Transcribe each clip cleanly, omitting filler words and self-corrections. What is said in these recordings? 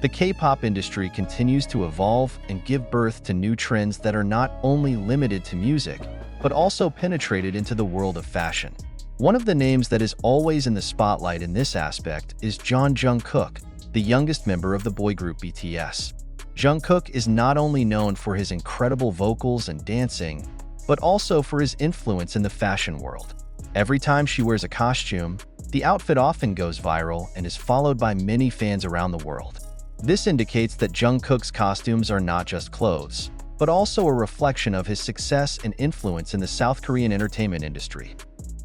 The K-pop industry continues to evolve and give birth to new trends that are not only limited to music, but also penetrated into the world of fashion. One of the names that is always in the spotlight in this aspect is Jungkook, the youngest member of the boy group BTS. Jungkook is not only known for his incredible vocals and dancing, but also for his influence in the fashion world. Every time she wears a costume, the outfit often goes viral and is followed by many fans around the world. This indicates that Jungkook's costumes are not just clothes, but also a reflection of his success and influence in the South Korean entertainment industry.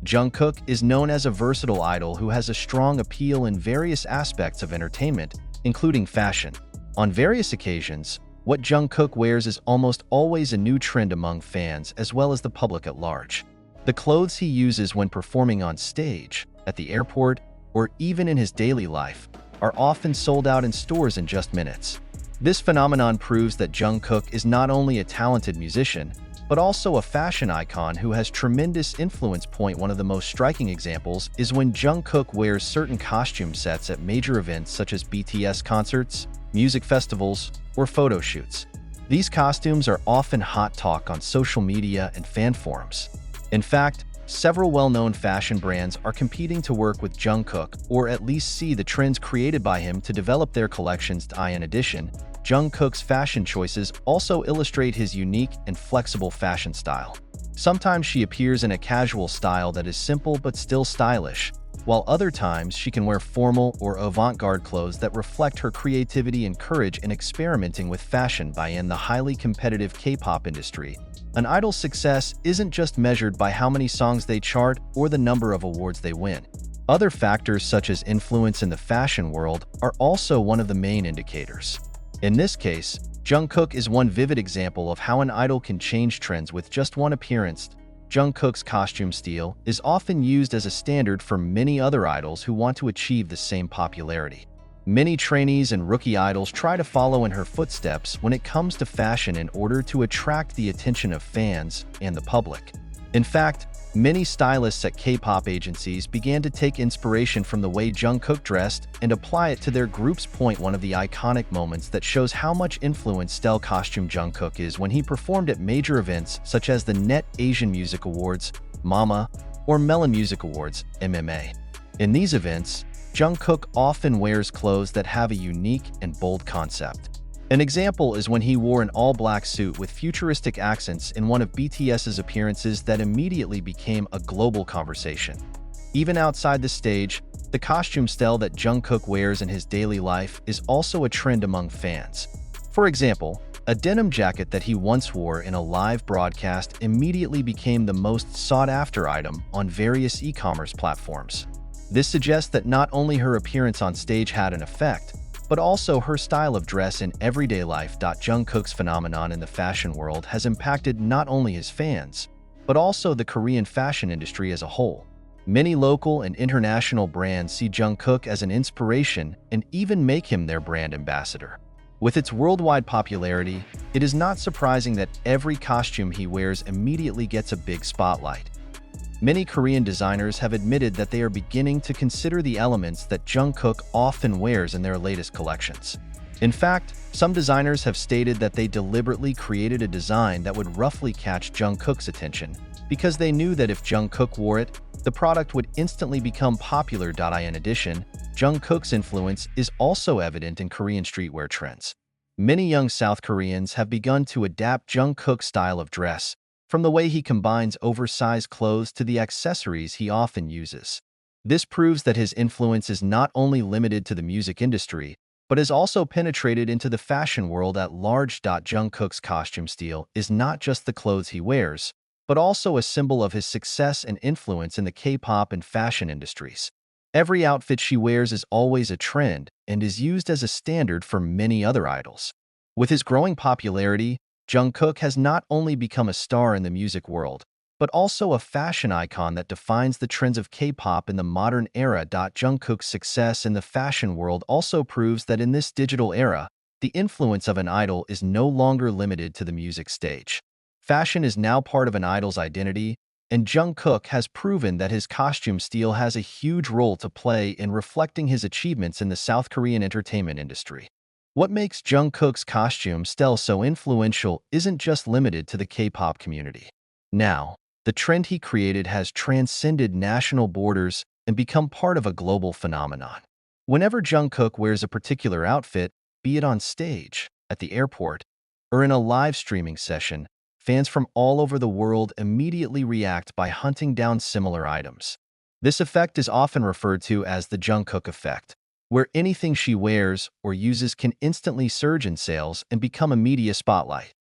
Jungkook is known as a versatile idol who has a strong appeal in various aspects of entertainment, including fashion. On various occasions, what Jungkook wears is almost always a new trend among fans as well as the public at large. The clothes he uses when performing on stage, at the airport, or even in his daily life are often sold out in stores in just minutes. This phenomenon proves that Jungkook is not only a talented musician, but also a fashion icon who has tremendous influence. One of the most striking examples is when Jungkook wears certain costume sets at major events such as BTS concerts, music festivals, or photo shoots. These costumes are often hot talk on social media and fan forums. In fact, several well-known fashion brands are competing to work with Jungkook or at least see the trends created by him to develop their collections. In addition, Jungkook's fashion choices also illustrate his unique and flexible fashion style. Sometimes she appears in a casual style that is simple but still stylish, while other times she can wear formal or avant-garde clothes that reflect her creativity and courage in experimenting with fashion. In the highly competitive K-pop industry, an idol's success isn't just measured by how many songs they chart or the number of awards they win. Other factors such as influence in the fashion world are also one of the main indicators. In this case, Jungkook is one vivid example of how an idol can change trends with just one appearance. Jungkook's costume style is often used as a standard for many other idols who want to achieve the same popularity. Many trainees and rookie idols try to follow in her footsteps when it comes to fashion in order to attract the attention of fans and the public. In fact, many stylists at K-pop agencies began to take inspiration from the way Jungkook dressed and apply it to their groups. One of the iconic moments that shows how much influence style costume Jungkook is when he performed at major events such as the Net Asian Music Awards, MAMA, or Melon Music Awards, MMA. In these events, Jungkook often wears clothes that have a unique and bold concept. An example is when he wore an all-black suit with futuristic accents in one of BTS's appearances that immediately became a global conversation. Even outside the stage, the costume style that Jungkook wears in his daily life is also a trend among fans. For example, a denim jacket that he once wore in a live broadcast immediately became the most sought-after item on various e-commerce platforms. This suggests that not only her appearance on stage had an effect, but also her style of dress in everyday life. Jungkook's phenomenon in the fashion world has impacted not only his fans, but also the Korean fashion industry as a whole. Many local and international brands see Jungkook as an inspiration and even make him their brand ambassador. With its worldwide popularity, it is not surprising that every costume he wears immediately gets a big spotlight. Many Korean designers have admitted that they are beginning to consider the elements that Jungkook often wears in their latest collections. In fact, some designers have stated that they deliberately created a design that would roughly catch Jungkook's attention because they knew that if Jungkook wore it, the product would instantly become popular. In addition, Jungkook's influence is also evident in Korean streetwear trends. Many young South Koreans have begun to adapt Jungkook's style of dress, from the way he combines oversized clothes to the accessories he often uses. This proves that his influence is not only limited to the music industry, but has also penetrated into the fashion world at large. Jungkook's costume style is not just the clothes he wears, but also a symbol of his success and influence in the K-pop and fashion industries. Every outfit she wears is always a trend and is used as a standard for many other idols. With his growing popularity, Jungkook has not only become a star in the music world, but also a fashion icon that defines the trends of K-pop in the modern era. Jungkook's success in the fashion world also proves that in this digital era, the influence of an idol is no longer limited to the music stage. Fashion is now part of an idol's identity, and Jungkook has proven that his costume style has a huge role to play in reflecting his achievements in the South Korean entertainment industry. What makes Jungkook's costume style so influential isn't just limited to the K-pop community. Now, the trend he created has transcended national borders and become part of a global phenomenon. Whenever Jungkook wears a particular outfit, be it on stage, at the airport, or in a live streaming session, fans from all over the world immediately react by hunting down similar items. This effect is often referred to as the Jungkook effect, where anything she wears or uses can instantly surge in sales and become a media spotlight.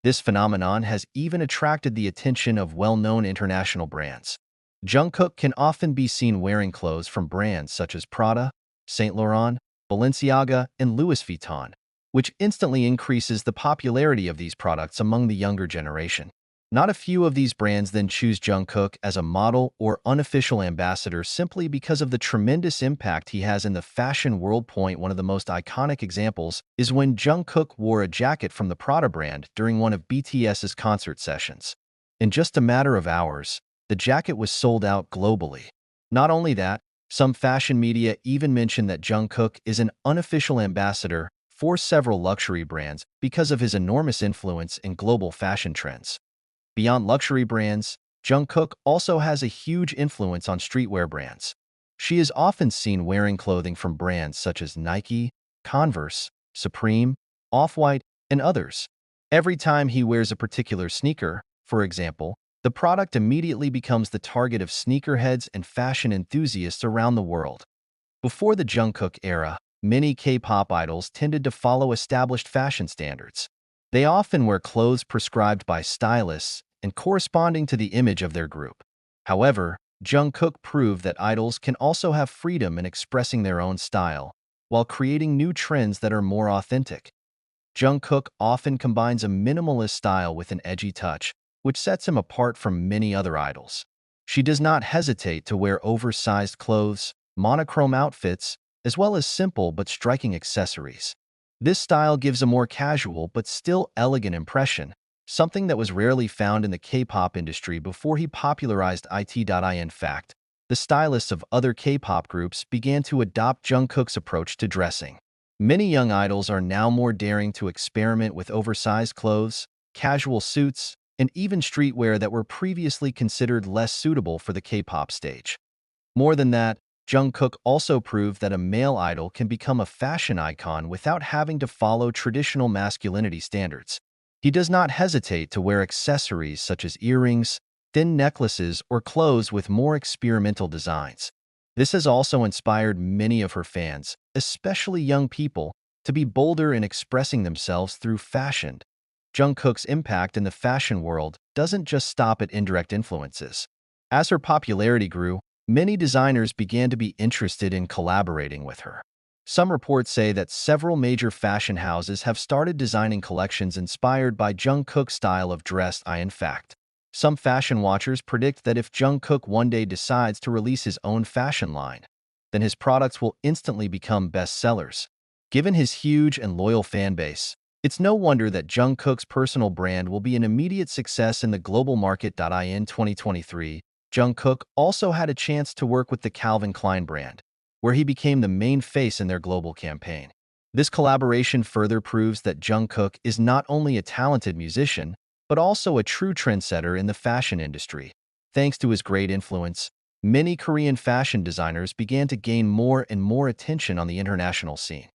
This phenomenon has even attracted the attention of well-known international brands. Jungkook can often be seen wearing clothes from brands such as Prada, Saint Laurent, Balenciaga, and Louis Vuitton, which instantly increases the popularity of these products among the younger generation. Not a few of these brands then choose Jungkook as a model or unofficial ambassador simply because of the tremendous impact he has in the fashion world. One of the most iconic examples is when Jungkook wore a jacket from the Prada brand during one of BTS's concert sessions. In just a matter of hours, the jacket was sold out globally. Not only that, some fashion media even mention that Jungkook is an unofficial ambassador for several luxury brands because of his enormous influence in global fashion trends. Beyond luxury brands, Jungkook also has a huge influence on streetwear brands. She is often seen wearing clothing from brands such as Nike, Converse, Supreme, Off-White, and others. Every time he wears a particular sneaker, for example, the product immediately becomes the target of sneakerheads and fashion enthusiasts around the world. Before the Jungkook era, many K-pop idols tended to follow established fashion standards. They often wear clothes prescribed by stylists and corresponding to the image of their group. However, Jungkook proved that idols can also have freedom in expressing their own style, while creating new trends that are more authentic. Jungkook often combines a minimalist style with an edgy touch, which sets him apart from many other idols. She does not hesitate to wear oversized clothes, monochrome outfits, as well as simple but striking accessories. This style gives a more casual but still elegant impression, something that was rarely found in the K-pop industry before he popularized it. In fact, the stylists of other K-pop groups began to adopt Jungkook's approach to dressing. Many young idols are now more daring to experiment with oversized clothes, casual suits, and even streetwear that were previously considered less suitable for the K-pop stage. More than that, Jungkook also proved that a male idol can become a fashion icon without having to follow traditional masculinity standards. He does not hesitate to wear accessories such as earrings, thin necklaces, or clothes with more experimental designs. This has also inspired many of her fans, especially young people, to be bolder in expressing themselves through fashion. Jungkook's impact in the fashion world doesn't just stop at indirect influences. As her popularity grew, many designers began to be interested in collaborating with her. Some reports say that several major fashion houses have started designing collections inspired by Jungkook's style of dress. In fact, some fashion watchers predict that if Jungkook one day decides to release his own fashion line, then his products will instantly become bestsellers. Given his huge and loyal fan base, it's no wonder that Jungkook's personal brand will be an immediate success in the global market. In 2023, Jungkook also had a chance to work with the Calvin Klein brand, where he became the main face in their global campaign. This collaboration further proves that Jungkook is not only a talented musician, but also a true trendsetter in the fashion industry. Thanks to his great influence, many Korean fashion designers began to gain more and more attention on the international scene.